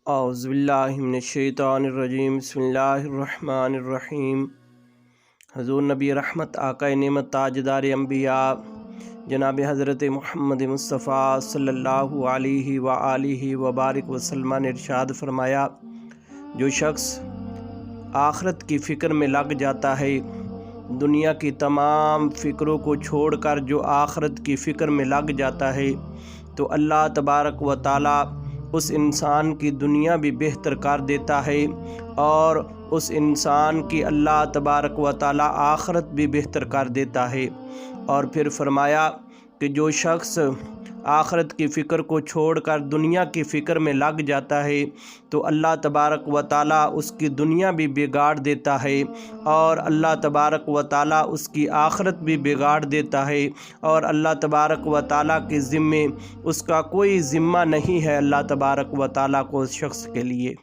औज़ुबिल्लाहिमिनश्शैतानिर्रजीम बिस्मिल्लाहिर्रहमानिर्रहीम। हज़ूर नबी रहमत आका नेमत ताजदार अम्बिया जनाब हज़रत मुहम्मद मुस्तफ़ा सल्लल्लाहु अलैहि व आलिहि व बारिक वसल्लम ने इरशाद फरमाया, जो शख्स आखिरत की फ़िक्र में लग जाता है, दुनिया की तमाम फ़िक्रों को छोड़कर जो आखिरत की फ़िक्र में लग जाता है, तो अल्लाह तबारक व ताला उस इंसान की दुनिया भी बेहतर कर देता है और उस इंसान की अल्लाह तबारक व ताला आखिरत भी बेहतर कर देता है। और फिर फरमाया कि जो शख्स आखिरत की फ़िक्र को छोड़कर दुनिया की फ़िक्र में लग जाता है, तो अल्लाह तबारक व ताला उसकी दुनिया भी बिगाड़ देता है और अल्लाह तबारक व ताला उसकी आखिरत भी बिगाड़ देता है। और अल्लाह तबारक व ताला के ज़िम्मे उसका कोई ज़िम्मा नहीं है अल्लाह तबारक व ताला को उस शख्स के लिए।